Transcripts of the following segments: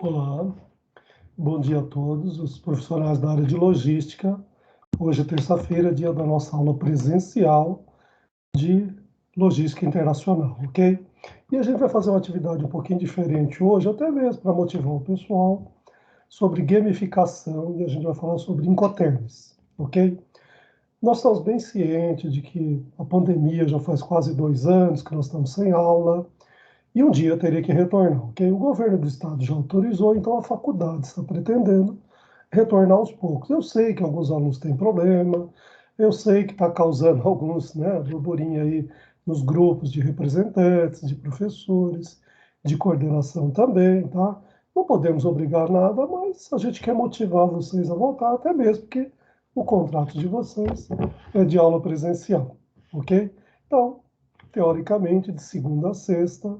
Olá, bom dia a todos os profissionais da área de logística. Hoje é terça-feira, dia da nossa aula presencial de logística internacional, ok? E a gente vai fazer uma atividade um pouquinho diferente hoje, até mesmo para motivar o pessoal, sobre gamificação, e a gente vai falar sobre Incoterms, ok? Nós estamos bem cientes de que a pandemia já faz quase 2 anos que nós estamos sem aula, e um dia teria que retornar, ok? O governo do estado já autorizou, então a faculdade está pretendendo retornar aos poucos. Eu sei que alguns alunos têm problema, eu sei que está causando alguns, né, burburinho aí nos grupos de representantes, de professores, de coordenação também, tá? Não podemos obrigar nada, mas a gente quer motivar vocês a voltar, até mesmo porque o contrato de vocês é de aula presencial, ok? Então, teoricamente, de segunda a sexta,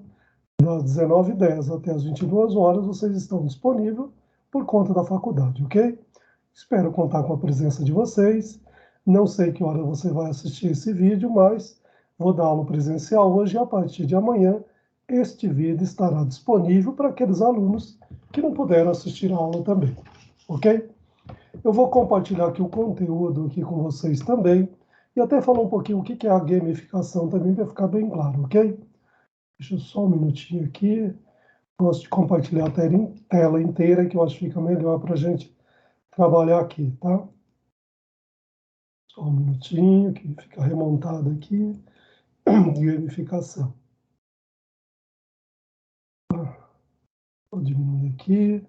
das 19h10 até as 22 horas, vocês estão disponíveis por conta da faculdade, ok? Espero contar com a presença de vocês. Não sei que hora você vai assistir esse vídeo, mas vou dar aula presencial hoje e a partir de amanhã este vídeo estará disponível para aqueles alunos que não puderam assistir a aula também, ok? Eu vou compartilhar aqui o conteúdo aqui com vocês também e até falar um pouquinho o que é a gamificação também para ficar bem claro, ok? Deixa eu só um minutinho aqui. Gosto de compartilhar a tela inteira, que eu acho que fica melhor para a gente trabalhar aqui, tá? Só um minutinho, que fica remontado aqui. Gamificação. Vou diminuir aqui.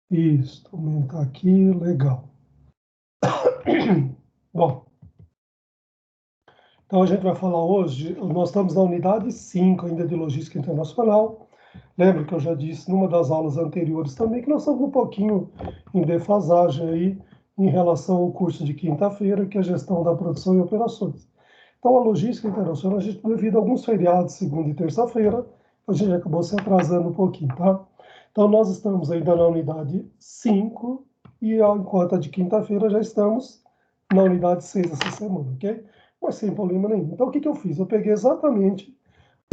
Isso, aumentar aqui, legal. Bom, então a gente vai falar hoje, nós estamos na unidade 5 ainda de Logística Internacional. Lembra que eu já disse numa das aulas anteriores também que nós estamos um pouquinho em defasagem aí em relação ao curso de quinta-feira, que é Gestão da Produção e Operações. Então, a logística internacional, a gente, devido a alguns feriados, segunda e terça-feira, a gente acabou se atrasando um pouquinho, tá? Então, nós estamos ainda na unidade 5 e, enquanto a de quinta-feira, já estamos na unidade 6 essa semana, ok? Mas sem problema nenhum. Então, o que eu fiz? Eu peguei exatamente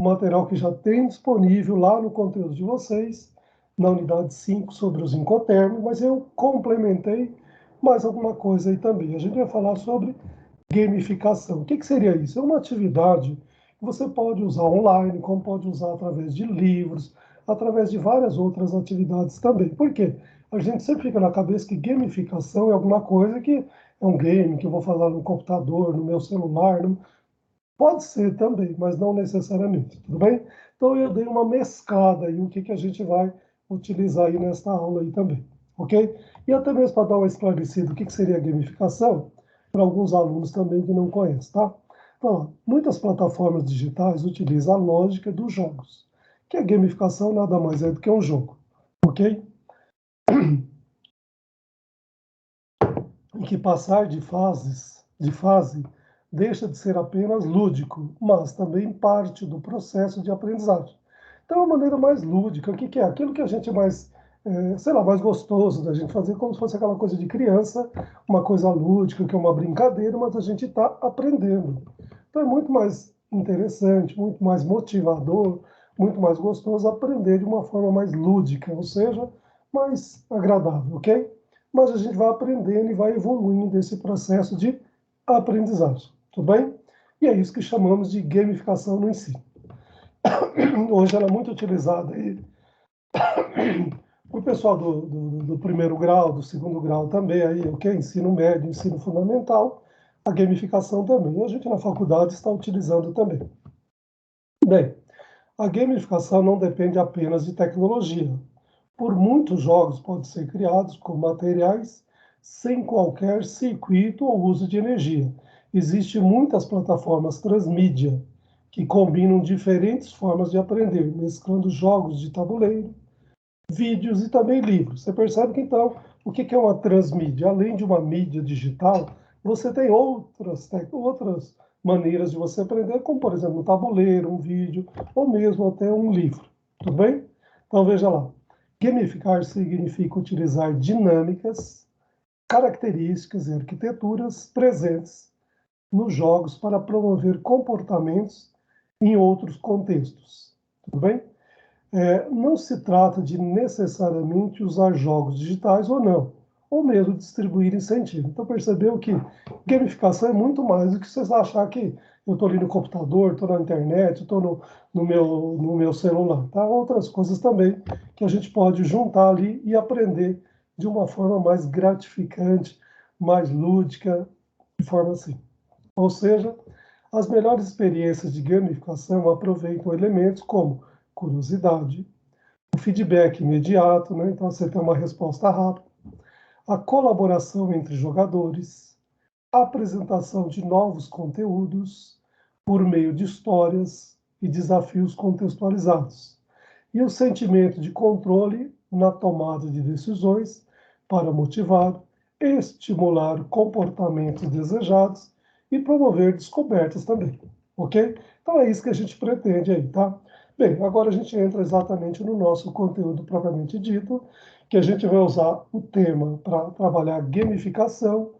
o material que já tem disponível lá no conteúdo de vocês, na unidade 5 sobre os Incoterms, mas eu complementei mais alguma coisa aí também. A gente vai falar sobre gamificação. O que seria isso? É uma atividade que você pode usar online, como pode usar através de livros, através de várias outras atividades também. Por quê? A gente sempre fica na cabeça que gamificação é alguma coisa que é um game que eu vou falar no computador, no meu celular. Pode ser também, mas não necessariamente, tudo bem? Então eu dei uma mesclada aí, o que a gente vai utilizar aí nesta aula aí também, ok? E até mesmo para dar uma esclarecida o que seria a gamificação, para alguns alunos também que não conhecem, tá? Então, muitas plataformas digitais utilizam a lógica dos jogos, que a gamificação nada mais é do que um jogo, ok? Em que passar de fase deixa de ser apenas lúdico, mas também parte do processo de aprendizagem. Então, a maneira mais lúdica, o que é? Aquilo que a gente mais, sei lá, mais gostoso da gente fazer, como se fosse aquela coisa de criança, uma coisa lúdica, que é uma brincadeira, mas a gente está aprendendo. Então, é muito mais interessante, muito mais motivador, muito mais gostoso aprender de uma forma mais lúdica, ou seja, mais agradável, ok? Mas a gente vai aprendendo e vai evoluindo nesse processo de aprendizagem, tudo bem? E é isso que chamamos de gamificação no ensino. Hoje ela é muito utilizada aí por pessoal do primeiro grau, do segundo grau também, aí, ok? Ensino médio, ensino fundamental, a gamificação também. E a gente na faculdade está utilizando também. Bem, a gamificação não depende apenas de tecnologia. Por muitos jogos podem ser criados com materiais sem qualquer circuito ou uso de energia. Existem muitas plataformas transmídia que combinam diferentes formas de aprender, mesclando jogos de tabuleiro, vídeos e também livros. Você percebe que, então, o que é uma transmídia? Além de uma mídia digital, você tem outras maneiras de você aprender, como, por exemplo, um tabuleiro, um vídeo, ou mesmo até um livro. Tudo bem? Então, veja lá. Gamificar significa utilizar dinâmicas, características e arquiteturas presentes nos jogos para promover comportamentos em outros contextos. Tudo bem? Não se trata de necessariamente usar jogos digitais ou não, ou mesmo distribuir incentivo. Então, percebeu que gamificação é muito mais do que você achar que eu estou ali no computador, estou na internet, estou no meu celular. Tá? Outras coisas também que a gente pode juntar ali e aprender de uma forma mais gratificante, mais lúdica, de forma assim. Ou seja, as melhores experiências de gamificação aproveitam elementos como curiosidade, o feedback imediato, né? Então você tem uma resposta rápida, a colaboração entre jogadores, a apresentação de novos conteúdos por meio de histórias e desafios contextualizados, e o sentimento de controle na tomada de decisões para motivar, estimular comportamentos desejados e promover descobertas também, ok? Então é isso que a gente pretende aí, tá? Bem, agora a gente entra exatamente no nosso conteúdo propriamente dito, que a gente vai usar o tema para trabalhar gamificação,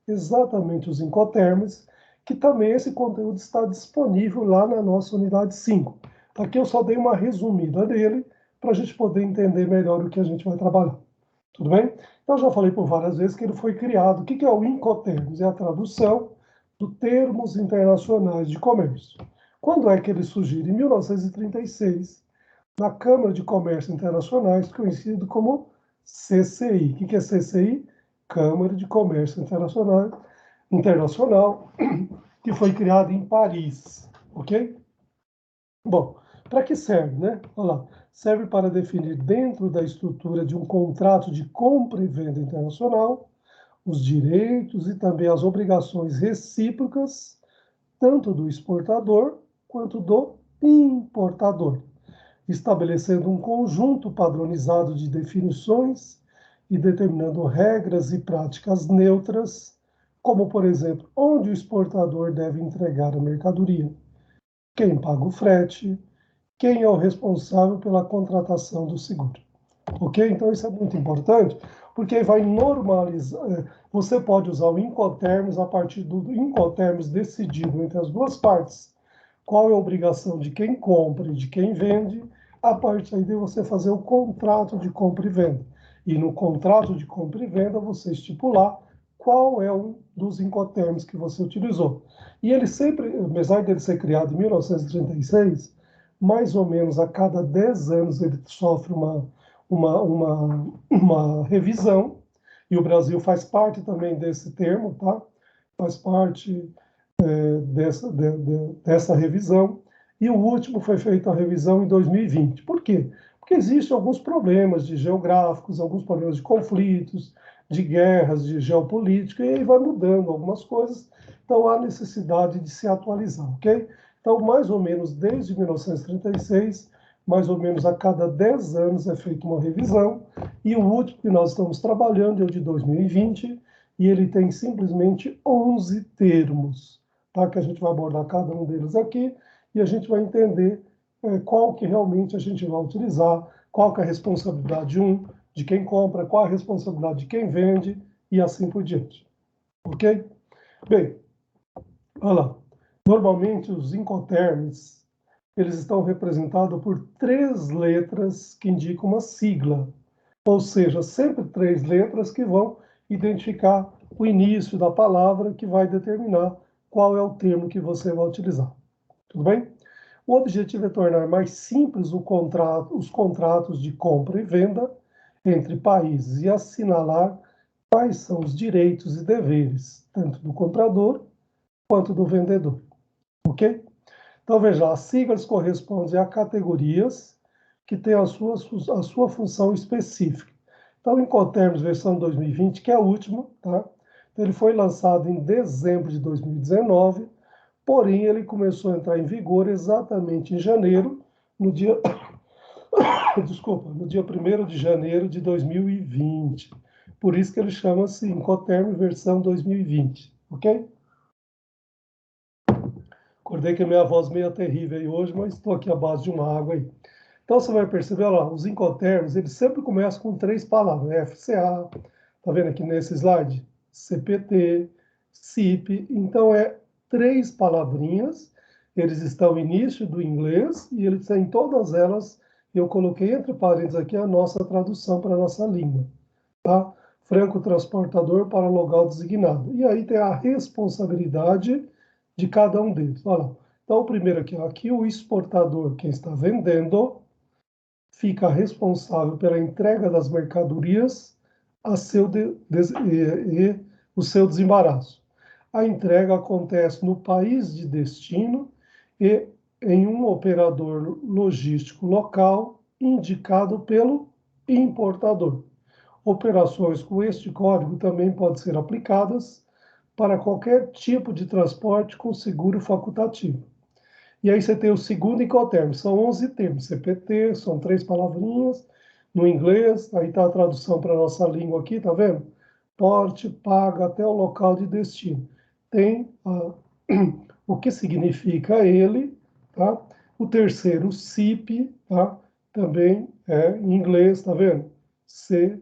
exatamente os Incoterms, que também esse conteúdo está disponível lá na nossa unidade 5. Aqui eu só dei uma resumida dele para a gente poder entender melhor o que a gente vai trabalhar. Tudo bem? Então, já falei por várias vezes que ele foi criado. O que é o Incoterms? É a tradução do Termos Internacionais de Comércio. Quando é que ele surgiu? Em 1936, na Câmara de Comércio Internacionais, conhecido como CCI. O que é CCI? Câmara de Comércio Internacional, que foi criada em Paris, ok? Bom, para que serve, né? Olha lá. Serve para definir dentro da estrutura de um contrato de compra e venda internacional os direitos e também as obrigações recíprocas, tanto do exportador quanto do importador, estabelecendo um conjunto padronizado de definições e determinando regras e práticas neutras, como, por exemplo, onde o exportador deve entregar a mercadoria, quem paga o frete, quem é o responsável pela contratação do seguro. Ok? Então, isso é muito importante, porque vai normalizar. Você pode usar o Incoterms a partir do Incoterms decidido entre as duas partes qual é a obrigação de quem compra e de quem vende, a partir de você fazer o contrato de compra e venda. E no contrato de compra e venda, você estipular qual é um dos Incoterms que você utilizou. E ele sempre, apesar de ele ser criado em 1936, mais ou menos a cada 10 anos ele sofre uma revisão, e o Brasil faz parte também desse termo, tá? Faz parte dessa revisão, e o último foi feito a revisão em 2020. Por quê? Porque existem alguns problemas de geográficos, alguns problemas de conflitos, de guerras, de geopolítica, e aí vai mudando algumas coisas, então há necessidade de se atualizar, ok? Então, mais ou menos desde 1936, mais ou menos a cada 10 anos é feita uma revisão, e o último que nós estamos trabalhando é o de 2020, e ele tem simplesmente 11 termos, tá? Que a gente vai abordar cada um deles aqui, e a gente vai entender qual que realmente a gente vai utilizar, qual que é a responsabilidade de quem compra, qual a responsabilidade de quem vende, e assim por diante. Ok? Bem, olha lá. Normalmente, os Incoterms, eles estão representados por 3 letras que indicam uma sigla, ou seja, sempre 3 letras que vão identificar o início da palavra que vai determinar qual é o termo que você vai utilizar. Tudo bem? O objetivo é tornar mais simples os contratos de compra e venda entre países e assinalar quais são os direitos e deveres, tanto do comprador quanto do vendedor. Ok? Então, veja, as siglas correspondem a categorias que têm a sua função específica. Então, o Incoterms versão 2020, que é a última, tá? Então, ele foi lançado em dezembro de 2019, porém, ele começou a entrar em vigor exatamente em janeiro, no dia, desculpa, no dia 1º de janeiro de 2020. Por isso que ele chama-se Incoterms versão 2020, ok? Acordei que a minha voz meio terrível aí hoje, mas estou aqui à base de uma água aí. Então você vai perceber, olha lá, os Incoterms, eles sempre começam com 3 palavras, né? FCA, tá vendo aqui nesse slide? CPT, CIP, então é 3 palavrinhas, eles estão no início do inglês e eles têm todas elas eu coloquei entre parênteses aqui a nossa tradução para a nossa língua, tá? Franco transportador para local designado. E aí tem a responsabilidade de cada um deles. Olha lá. Então, o primeiro aqui, ó, aqui o exportador, quem está vendendo, fica responsável pela entrega das mercadorias a e o seu desembaraço. A entrega acontece no país de destino e em um operador logístico local indicado pelo importador. Operações com este código também podem ser aplicadas para qualquer tipo de transporte com seguro facultativo. E aí você tem o segundo Incoterms, são 11 termos, CPT, são 3 palavrinhas no inglês, aí está a tradução para a nossa língua aqui, tá vendo? Porte, paga, até o local de destino. Tem o que significa ele, tá? O terceiro, o CIP, tá? Também é em inglês, tá vendo? C,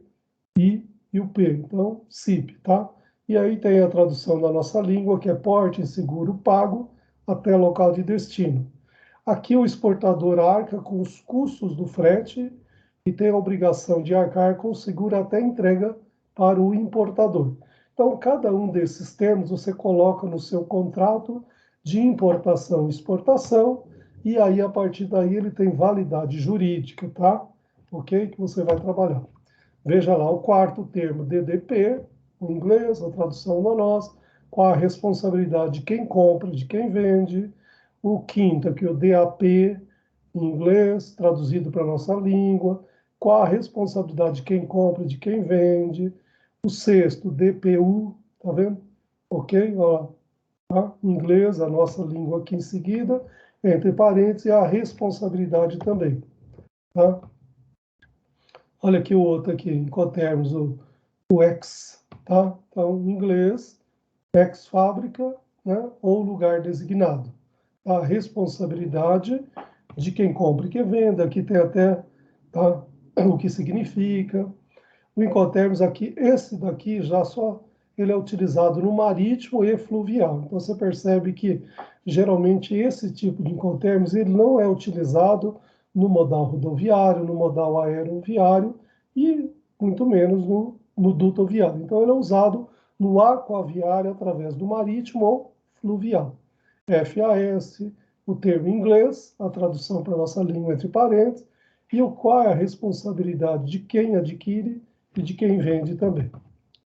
I e o P, então CIP, tá? E aí tem a tradução da nossa língua, que é porte, seguro, pago, até local de destino. Aqui o exportador arca com os custos do frete e tem a obrigação de arcar com o seguro até entrega para o importador. Então, cada um desses termos você coloca no seu contrato de importação e exportação, e aí, a partir daí, ele tem validade jurídica, tá? Ok? Que você vai trabalhar. Veja lá o quarto termo, DDP, em inglês, a tradução da nossa, qual a responsabilidade de quem compra, de quem vende. O quinto aqui, o DAP, em inglês, traduzido para a nossa língua, qual a responsabilidade de quem compra, de quem vende. O sexto, DPU, tá vendo? Ok? Ó, tá? Em inglês, a nossa língua aqui em seguida, entre parênteses, a responsabilidade também, tá? Olha aqui o outro aqui, em cotermos, o ex, tá? Então, em inglês, ex-fábrica, né? Ou lugar designado. A responsabilidade de quem compra e quem vende, aqui tem até, tá? O que significa. O Incoterms aqui, esse daqui já só, ele é utilizado no marítimo e fluvial. Então, você percebe que, geralmente, esse tipo de Incoterms, ele não é utilizado no modal rodoviário, no modal aeroviário e muito menos no duto viário. Então, ele é usado no aquaviário através do marítimo ou fluvial. FAS, o termo em inglês, a tradução para a nossa língua entre parênteses, e o qual é a responsabilidade de quem adquire e de quem vende também.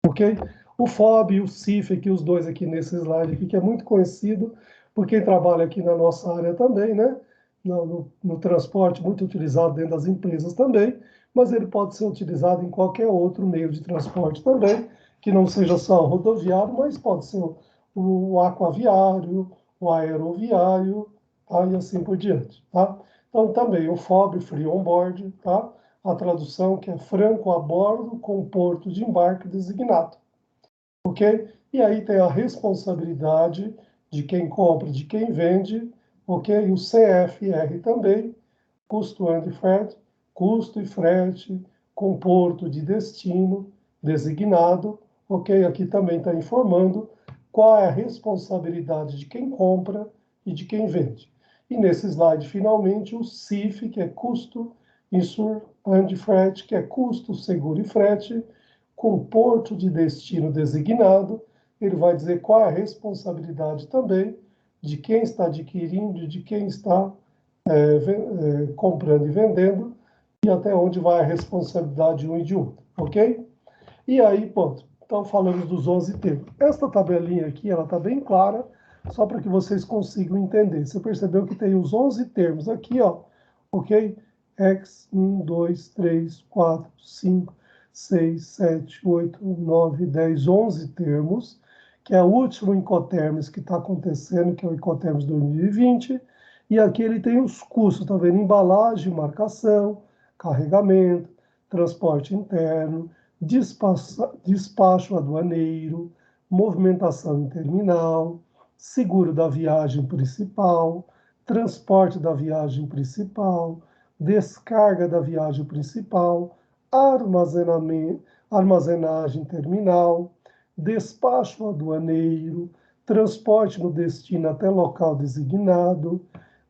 Ok? O FOB e o CIF, aqui, os dois aqui nesse slide aqui, que é muito conhecido por quem trabalha aqui na nossa área também, né? No transporte, muito utilizado dentro das empresas também, mas ele pode ser utilizado em qualquer outro meio de transporte também, que não seja só o rodoviário, mas pode ser o aquaviário, o aeroviário, tá? E assim por diante, tá? Então, também o FOB, Free On Board, tá? A tradução que é franco a bordo com porto de embarque designado, ok? E aí tem a responsabilidade de quem compra, de quem vende, ok? E o CFR também, custo and frete, custo e frete com porto de destino designado, ok? Aqui também está informando qual é a responsabilidade de quem compra e de quem vende. E nesse slide, finalmente, o CIF, que é custo, insure and frete, que é custo, seguro e frete, com porto de destino designado. Ele vai dizer qual é a responsabilidade também de quem está adquirindo, de quem está comprando e vendendo, e até onde vai a responsabilidade de um e de outro, ok? E aí, ponto. Então, falamos dos 11 termos. Esta tabelinha aqui, ela está bem clara, só para que vocês consigam entender. Você percebeu que tem os 11 termos aqui, ó, ok? X, 1, 2, 3, 4, 5, 6, 7, 8, 9, 10, 11 termos, que é o último Incoterms que está acontecendo, que é o Incoterms 2020, e aqui ele tem os custos, tá vendo? Embalagem, marcação, carregamento, transporte interno, despacho aduaneiro, movimentação em terminal, seguro da viagem principal, transporte da viagem principal, descarga da viagem principal, armazenagem terminal, despacho aduaneiro, transporte no destino até local designado,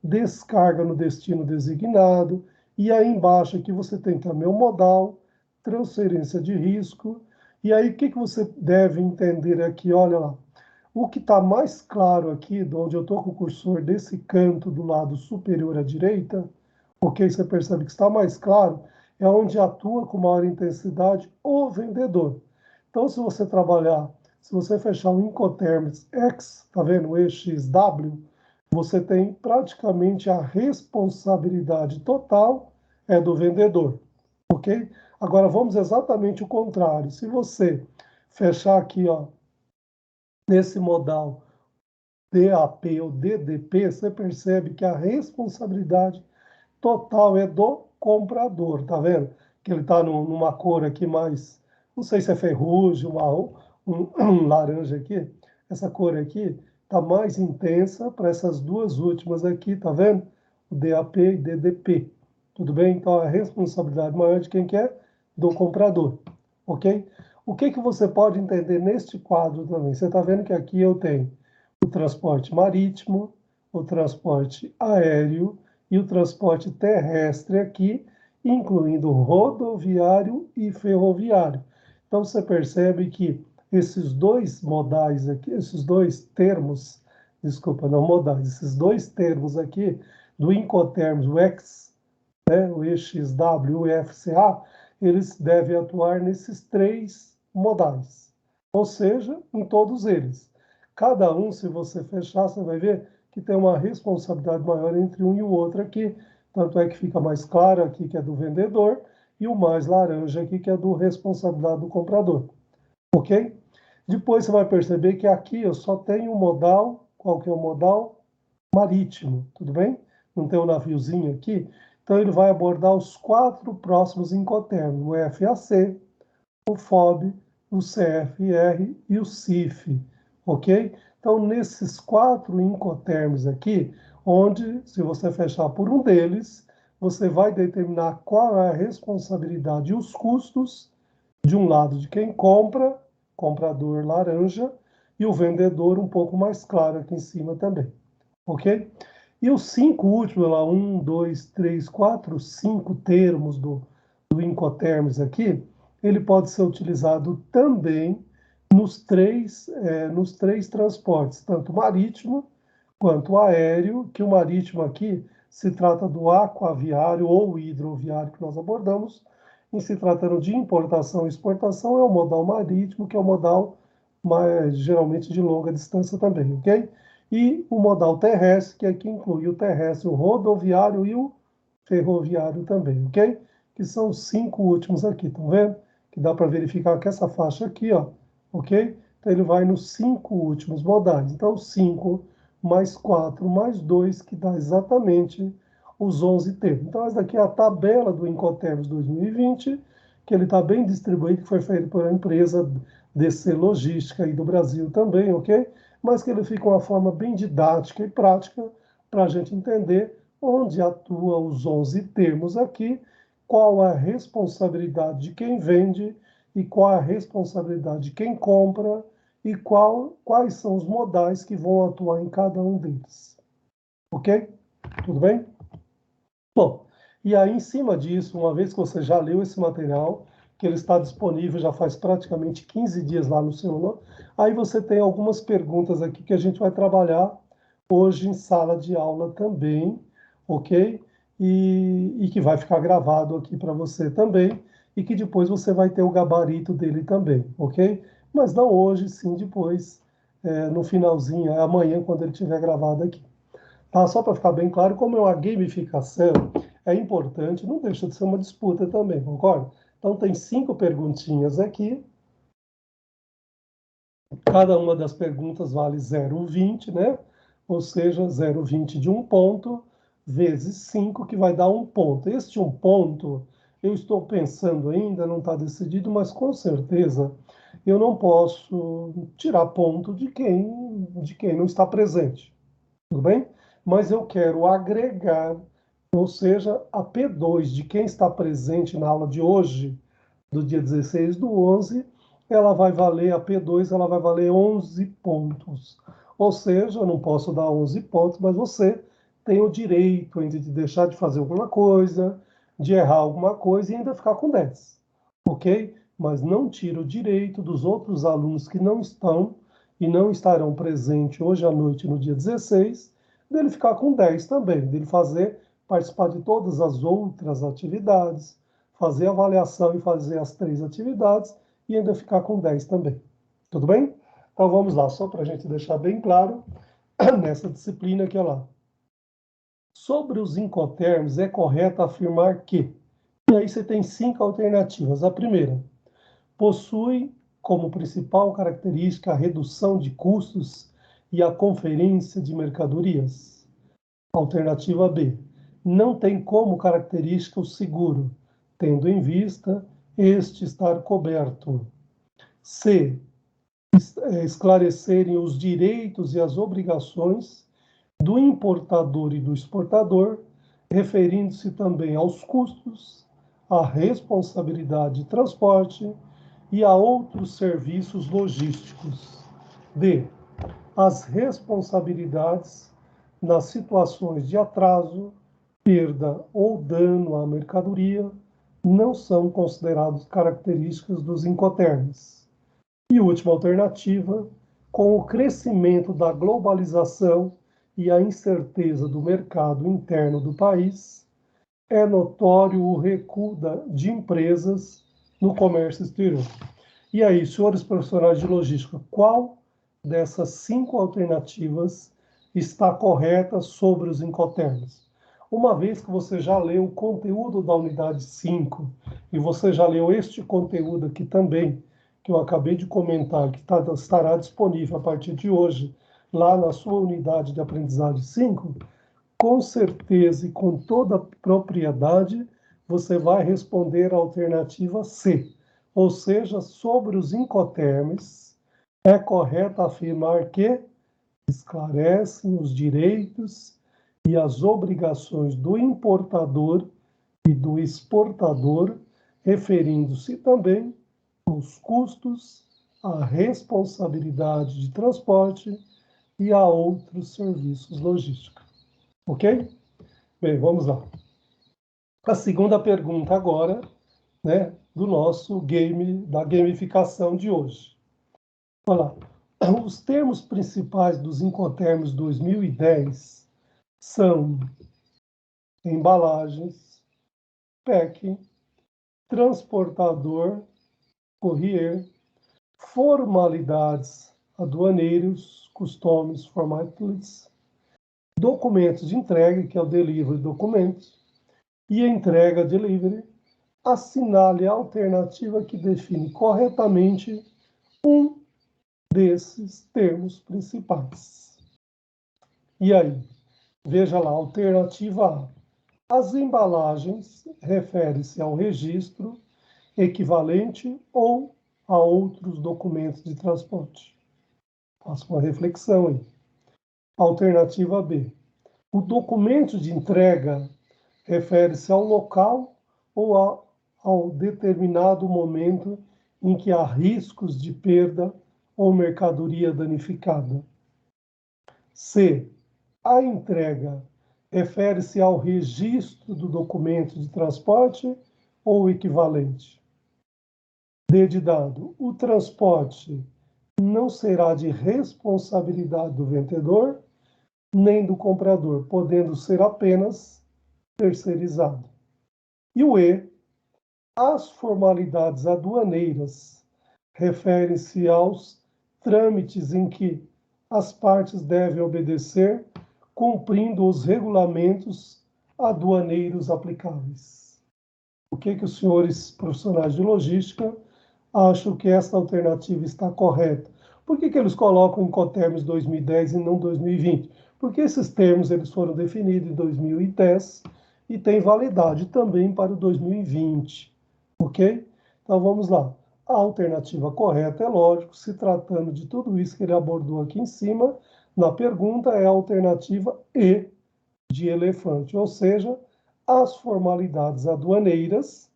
descarga no destino designado E aí embaixo aqui você tem também o modal, transferência de risco. E aí o que você deve entender aqui? Olha lá. O que está mais claro aqui, de onde eu estou com o cursor desse canto do lado superior à direita, ok? Você percebe que está mais claro, é onde atua com maior intensidade o vendedor. Então, se você trabalhar, se você fechar o Incoterms X, tá vendo? O EXW, você tem praticamente a responsabilidade total é do vendedor, ok? Agora, vamos exatamente o contrário. Se você fechar aqui, ó, nesse modal DAP ou DDP, você percebe que a responsabilidade total é do comprador, tá vendo? Que ele está numa cor aqui mais, não sei se é ferrugem, um laranja aqui. Essa cor aqui está mais intensa para essas duas últimas aqui, tá vendo? O DAP e DDP. Tudo bem? Então a responsabilidade maior de quem que é? Do comprador, ok? O que que você pode entender neste quadro também? Você está vendo que aqui eu tenho o transporte marítimo, o transporte aéreo e o transporte terrestre aqui, incluindo rodoviário e ferroviário. Então você percebe que esses dois modais aqui, esses dois termos, desculpa, não modais, esses dois termos aqui do Incoterms, o X, né, o EXW, o EFCA, eles devem atuar nesses três modais, ou seja, em todos eles. Cada um, se você fechar, você vai ver que tem uma responsabilidade maior entre um e o outro aqui. Tanto é que fica mais claro aqui que é do vendedor e o mais laranja aqui que é do responsabilidade do comprador. Ok? Depois você vai perceber que aqui eu só tenho o modal, qual que é o modal? Marítimo, tudo bem? Não tem o naviozinho aqui. Então ele vai abordar os quatro próximos Incoterms, o FAC, o FOB, o CFR e o CIF, ok? Então, nesses quatro Incoterms aqui, onde, se você fechar por um deles, você vai determinar qual é a responsabilidade e os custos, de um lado de quem compra, comprador laranja, e o vendedor um pouco mais claro aqui em cima também, ok? E os cinco últimos, lá, um, dois, três, quatro, cinco termos do Incoterms aqui, ele pode ser utilizado também nos três transportes, tanto marítimo quanto aéreo, que o marítimo aqui se trata do aquaviário ou hidroviário que nós abordamos, em se tratando de importação e exportação, é o modal marítimo, que é o modal mais, geralmente de longa distância também, ok? E o modal terrestre, que aqui inclui o terrestre, o rodoviário e o ferroviário também, ok? Que são os cinco últimos aqui, estão vendo? Que dá para verificar que essa faixa aqui, ó, ok? Então ele vai nos cinco últimos modais. Então 5 mais 4 mais 2, que dá exatamente os 11 termos. Então essa daqui é a tabela do Incoterms 2020, que ele está bem distribuído, que foi feito por uma empresa DC Logística aí do Brasil também, ok? Mas que ele fica uma forma bem didática e prática para a gente entender onde atua os 11 termos aqui, qual a responsabilidade de quem vende e qual a responsabilidade de quem compra e quais são os modais que vão atuar em cada um deles. Ok? Tudo bem? Bom, e aí em cima disso, uma vez que você já leu esse material, que ele está disponível já faz praticamente 15 dias lá no seu, aí você tem algumas perguntas aqui que a gente vai trabalhar hoje em sala de aula também, ok? E que vai ficar gravado aqui para você também, e que depois você vai ter o gabarito dele também, ok? Mas não hoje, sim depois, no finalzinho, amanhã, quando ele estiver gravado aqui. Tá? Só para ficar bem claro, como é uma gamificação, é importante, não deixa de ser uma disputa também, concorda? Então tem 5 perguntinhas aqui, cada uma das perguntas vale 0,20, né? Ou seja, 0,20 de um ponto vezes 5, que vai dar um ponto. Este um ponto, eu estou pensando ainda, não está decidido, mas com certeza eu não posso tirar ponto de quem não está presente, tudo bem? Mas eu quero agregar, ou seja, a P2 de quem está presente na aula de hoje, do dia 16 do 11, ela vai valer, a P2, ela vai valer 11 pontos. Ou seja, eu não posso dar 11 pontos, mas você tem o direito ainda de deixar de fazer alguma coisa, de errar alguma coisa e ainda ficar com 10, ok? Mas não tira o direito dos outros alunos que não estão e não estarão presentes hoje à noite, no dia 16, dele ficar com 10 também, dele participar de todas as outras atividades, fazer avaliação e fazer as 3 atividades e ainda ficar com 10 também. Tudo bem? Então vamos lá, só para a gente deixar bem claro, nessa disciplina aqui, ó lá. Sobre os incoterms, é correto afirmar que... E aí você tem 5 alternativas. A primeira, possui como principal característica a redução de custos e a conferência de mercadorias. Alternativa B, não tem como característica o seguro, tendo em vista este estar coberto. C, esclarecerem os direitos e as obrigações do importador e do exportador, referindo-se também aos custos, à responsabilidade de transporte e a outros serviços logísticos. D, as responsabilidades nas situações de atraso, perda ou dano à mercadoria não são consideradas características dos incoterms. E última alternativa, com o crescimento da globalização e a incerteza do mercado interno do país, é notório o recuo de empresas no comércio exterior. E aí, senhores profissionais de logística, qual dessas 5 alternativas está correta sobre os incoterms? Uma vez que você já leu o conteúdo da unidade 5 e você já leu este conteúdo aqui também, que eu acabei de comentar, que estará disponível a partir de hoje, lá na sua unidade de aprendizagem 5, com certeza e com toda propriedade, você vai responder a alternativa C. Ou seja, sobre os incoterms, é correto afirmar que esclarecem os direitos e as obrigações do importador e do exportador, referindo-se também aos custos, à responsabilidade de transporte e a outros serviços logísticos. Ok? Bem, vamos lá. A segunda pergunta agora, né, do nosso game, da gamificação de hoje. Olha lá. Os termos principais dos Incoterms 2010 são embalagens, pack, transportador, courier, formalidades, aduaneiros, customs, formalities, documentos de entrega, que é o delivery documento, e a entrega delivery, assinale a alternativa que define corretamente um desses termos principais. E aí, veja lá, alternativa A. As embalagens refere-se ao registro equivalente ou a outros documentos de transporte. Faça uma reflexão aí. Alternativa B. O documento de entrega refere-se ao local ou ao determinado momento em que há riscos de perda ou mercadoria danificada. C. A entrega refere-se ao registro do documento de transporte ou equivalente. D de dado. O transporte não será de responsabilidade do vendedor nem do comprador, podendo ser apenas terceirizado. E o E, as formalidades aduaneiras referem-se aos trâmites em que as partes devem obedecer, cumprindo os regulamentos aduaneiros aplicáveis. O que os senhores profissionais de logística acham que esta alternativa está correta? Por que eles colocam Incoterms 2010 e não 2020? Porque esses termos eles foram definidos em 2010 e têm validade também para o 2020, ok? Então vamos lá. A alternativa correta, é lógico, se tratando de tudo isso que ele abordou aqui em cima, na pergunta é a alternativa E de elefante, ou seja, as formalidades aduaneiras,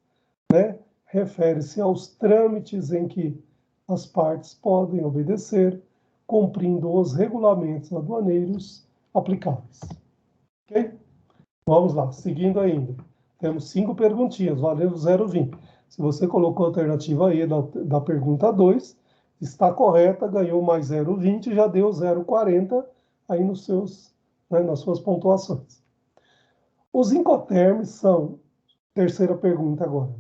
né, refere-se aos trâmites em que as partes podem obedecer, cumprindo os regulamentos aduaneiros aplicáveis. Ok? Vamos lá, seguindo ainda. Temos 5 perguntinhas, valendo 0,20. Se você colocou a alternativa E da pergunta 2, está correta, ganhou mais 0,20, já deu 0,40 aí nos seus, né, nas suas pontuações. Os incoterms são... Terceira pergunta agora.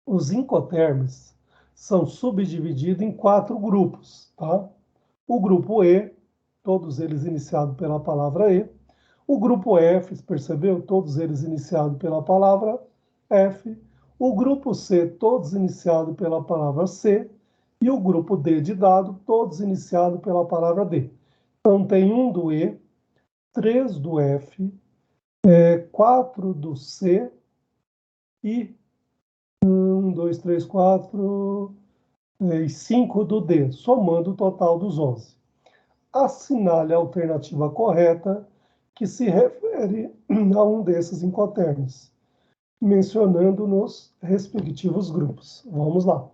Os incoterms são subdivididos em 4 grupos, tá? O grupo E, todos eles iniciados pela palavra E. O grupo F, percebeu? Todos eles iniciados pela palavra F. O grupo C, todos iniciados pela palavra C. E o grupo D de dado, todos iniciados pela palavra D. Então, tem 1 do E, 3 do F, 4 do C e 1, 2, 3, 4 e 5 do D, somando o total dos 11. Assinale a alternativa correta que se refere a um desses incoterms, mencionando nos respectivos grupos. Vamos lá.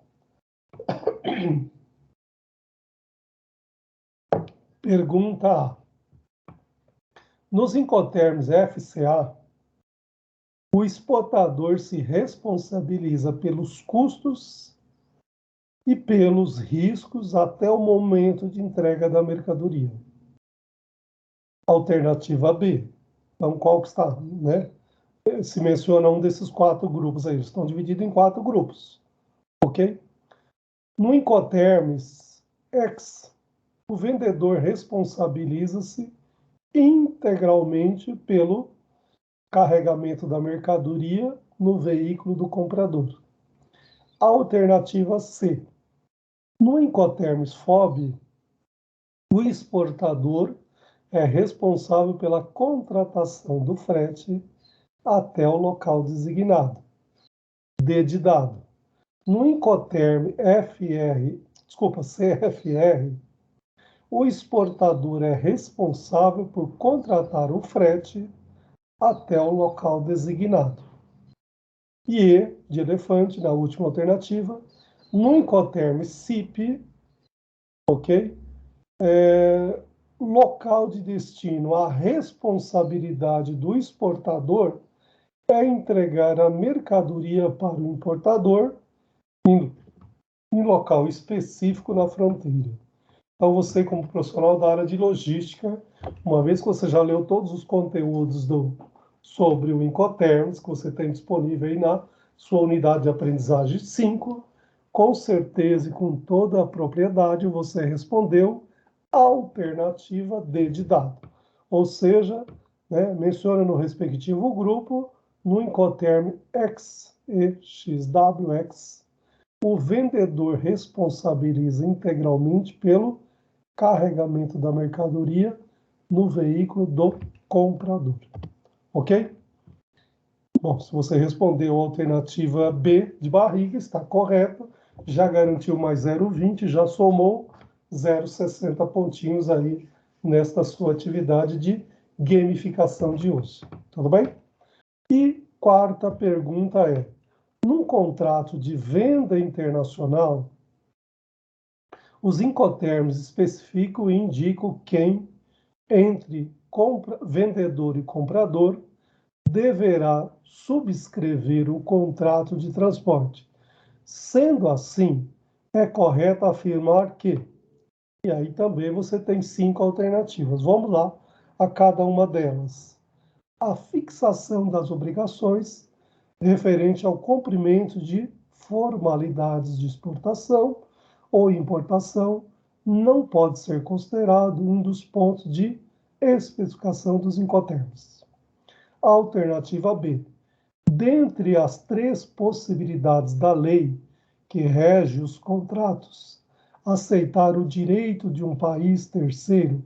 Pergunta A. Nos incoterms FCA, o exportador se responsabiliza pelos custos e pelos riscos até o momento de entrega da mercadoria. Alternativa B. Então, qual que está, né? Se menciona um desses 4 grupos aí, estão divididos em 4 grupos, ok? No Incoterms X, o vendedor responsabiliza-se integralmente pelo carregamento da mercadoria no veículo do comprador. Alternativa C. No Incoterms FOB, o exportador é responsável pela contratação do frete até o local designado. D de dado. No Incoterm CFR, o exportador é responsável por contratar o frete até o local designado. E E, de elefante, na última alternativa, no Incoterm CIP, ok? Local de destino, a responsabilidade do exportador é entregar a mercadoria para o importador em local específico na fronteira. Então, você, como profissional da área de logística, uma vez que você já leu todos os conteúdos sobre o Incoterms, que você tem disponível aí na sua unidade de aprendizagem 5, com certeza e com toda a propriedade, você respondeu a alternativa D de dado. Ou seja, né, menciona no respectivo grupo, no Incoterm X e XWX, o vendedor responsabiliza integralmente pelo carregamento da mercadoria no veículo do comprador. Ok? Bom, se você respondeu a alternativa B de barriga, está correto. Já garantiu mais 0,20, já somou 0,60 pontinhos aí nesta sua atividade de gamificação de hoje. Tudo bem? E quarta pergunta é: num contrato de venda internacional, os incoterms especificam e indicam quem, entre vendedor e comprador, deverá subscrever o contrato de transporte. Sendo assim, é correto afirmar que... E aí também você tem 5 alternativas. Vamos lá a cada uma delas. A fixação das obrigações referente ao cumprimento de formalidades de exportação ou importação não pode ser considerado um dos pontos de especificação dos incoterms. Alternativa B. Dentre as 3 possibilidades da lei que rege os contratos, aceitar o direito de um país terceiro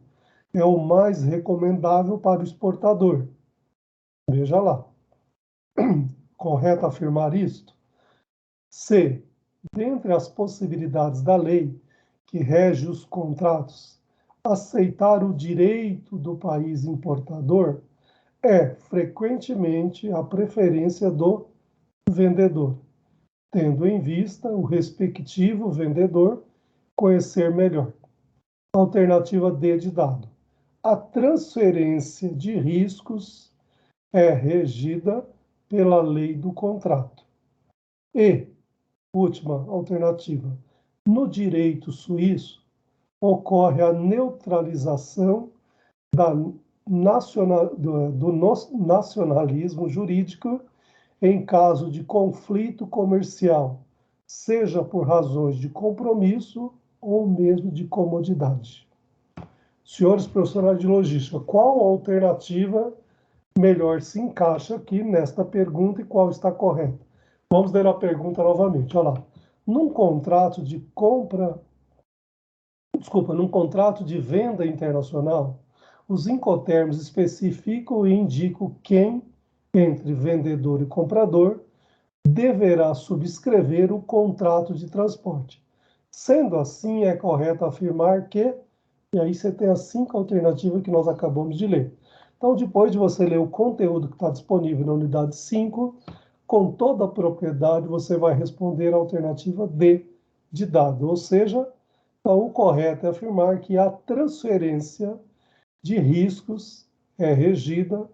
é o mais recomendável para o exportador. Veja lá. Correto afirmar isto? C. Dentre as possibilidades da lei que rege os contratos, aceitar o direito do país importador é frequentemente a preferência do vendedor, tendo em vista o respectivo vendedor conhecer melhor. Alternativa D de dado. A transferência de riscos é regida pela lei do contrato. E, última alternativa, no direito suíço, ocorre a neutralização do nacionalismo jurídico em caso de conflito comercial, seja por razões de compromisso ou mesmo de comodidade. Senhores profissionais de logística, qual alternativa melhor se encaixa aqui nesta pergunta e qual está correta? Vamos ler a pergunta novamente. Olha lá. Num contrato de venda internacional, os incoterms especificam e indicam quem, entre vendedor e comprador, deverá subscrever o contrato de transporte. Sendo assim, é correto afirmar que... E aí você tem as 5 alternativas que nós acabamos de ler. Então, depois de você ler o conteúdo que está disponível na unidade 5, com toda a propriedade, você vai responder a alternativa D de dado. Ou seja, então, o correto é afirmar que a transferência de riscos é regida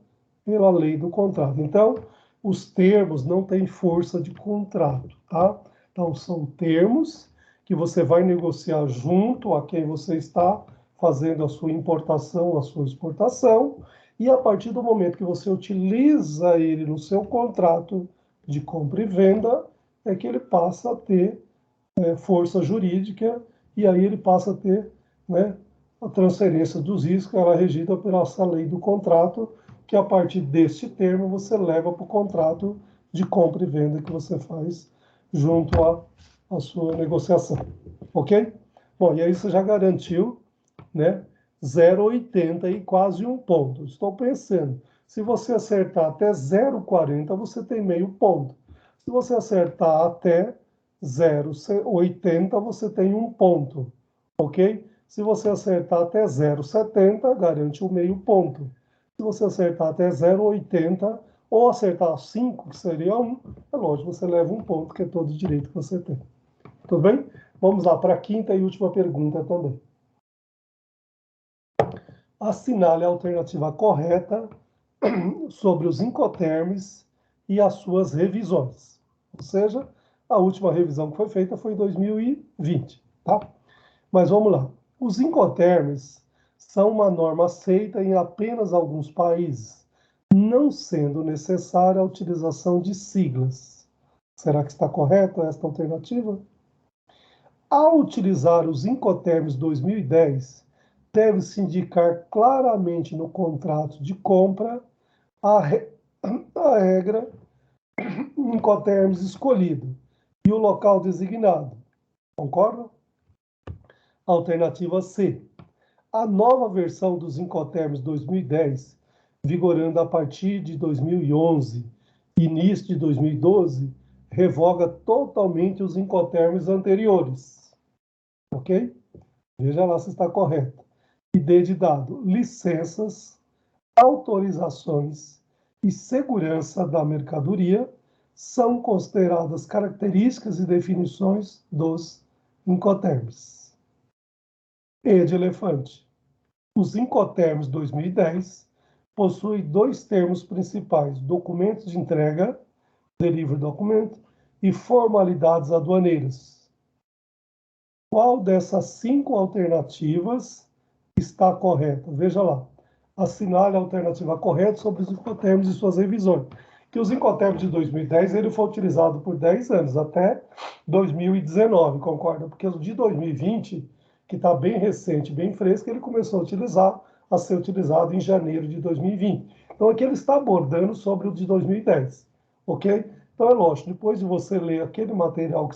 pela lei do contrato. Então, os termos não têm força de contrato, tá? Então, são termos que você vai negociar junto a quem você está fazendo a sua importação, a sua exportação, e a partir do momento que você utiliza ele no seu contrato de compra e venda, é que ele passa a ter força jurídica, e aí ele passa a ter, né, a transferência dos riscos, ela é regida pela essa lei do contrato, que a partir deste termo você leva para o contrato de compra e venda que você faz junto à sua negociação, ok? Bom, e aí você já garantiu, né, 0,80 e quase 1 ponto. Estou pensando, se você acertar até 0,40, você tem meio ponto. Se você acertar até 0,80, você tem 1 ponto, ok? Se você acertar até 0,70, garante o meio ponto. Se você acertar até 0,80 ou acertar 5, que seria 1, é lógico, você leva 1 ponto, que é todo o direito que você tem. Tudo bem? Vamos lá para a quinta e última pergunta também. Assinale a alternativa correta sobre os incoterms e as suas revisões. Ou seja, a última revisão que foi feita foi em 2020, tá? Mas vamos lá. Os incoterms são uma norma aceita em apenas alguns países, não sendo necessária a utilização de siglas. Será que está correta esta alternativa? Ao utilizar os incoterms 2010, deve-se indicar claramente no contrato de compra a regra incoterms escolhido e o local designado. Concorda? Alternativa C. A nova versão dos incoterms 2010, vigorando a partir de 2011, início de 2012, revoga totalmente os incoterms anteriores. Ok? Veja lá se está correto. E D de dado, licenças, autorizações e segurança da mercadoria são consideradas características e definições dos incoterms. E de elefante. Os incoterms 2010 possuem 2 termos principais: documentos de entrega, delivery document, e formalidades aduaneiras. Qual dessas 5 alternativas está correta? Veja lá. Assinale a alternativa correta sobre os incoterms e suas revisões. Que os incoterms de 2010 ele foi utilizado por 10 anos, até 2019, concorda? Porque o de 2020, que está bem recente, bem fresco, ele começou a ser utilizado em janeiro de 2020. Então aqui ele está abordando sobre o de 2010, ok? Então é lógico, depois de você ler aquele material que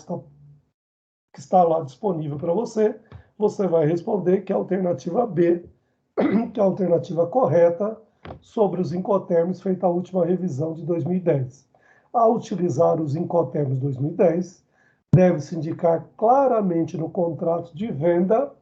está lá disponível para você, você vai responder que é a alternativa B, que é a alternativa correta sobre os incoterms feita a última revisão de 2010. Ao utilizar os incoterms 2010, deve-se indicar claramente no contrato de venda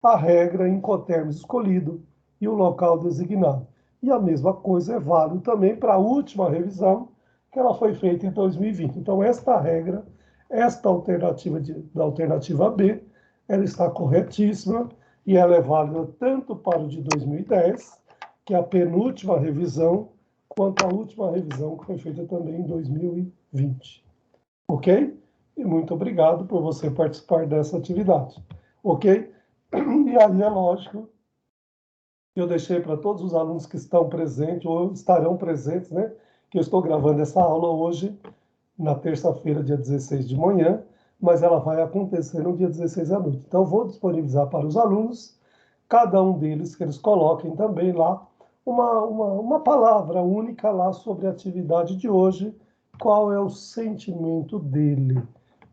a regra incoterms escolhido e o local designado. E a mesma coisa é válido também para a última revisão, que ela foi feita em 2020. Então, esta regra, esta alternativa da alternativa B, ela está corretíssima e ela é válida tanto para o de 2010, que é a penúltima revisão, quanto à última revisão que foi feita também em 2020. Ok? E muito obrigado por você participar dessa atividade. Ok? E aí é lógico, eu deixei para todos os alunos que estão presentes ou estarão presentes, né? Que eu estou gravando essa aula hoje, na terça-feira, dia 16 de manhã, mas ela vai acontecer no dia 16 à noite. Então, vou disponibilizar para os alunos, cada um deles, que eles coloquem também lá uma palavra única lá sobre a atividade de hoje, qual é o sentimento dele,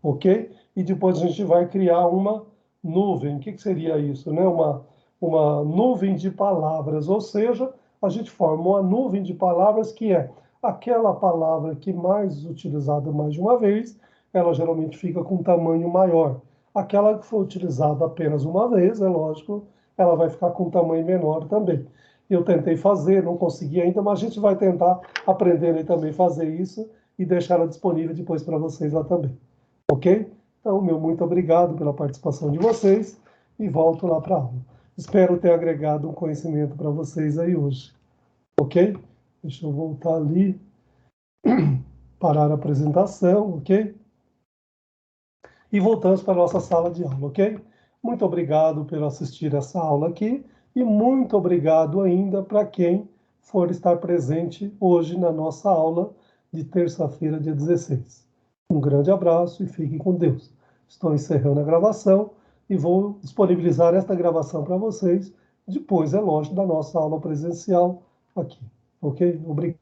ok? E depois a gente vai criar uma nuvem. O que seria isso, né? Uma nuvem de palavras, ou seja, a gente forma uma nuvem de palavras que é aquela palavra que mais utilizada mais de uma vez, ela geralmente fica com um tamanho maior. Aquela que for utilizada apenas uma vez, é lógico, ela vai ficar com um tamanho menor também. Eu tentei fazer, não consegui ainda, mas a gente vai tentar aprender aí também fazer isso e deixar ela disponível depois para vocês lá também. Ok? Então, meu muito obrigado pela participação de vocês e volto lá para a aula. Espero ter agregado um conhecimento para vocês aí hoje. Ok? Deixa eu voltar ali, parar a apresentação, ok? E voltamos para a nossa sala de aula, ok? Muito obrigado por assistir essa aula aqui e muito obrigado ainda para quem for estar presente hoje na nossa aula de terça-feira, dia 16. Um grande abraço e fiquem com Deus. Estou encerrando a gravação e vou disponibilizar esta gravação para vocês depois, é lógico, da nossa aula presencial aqui, ok? Obrigado.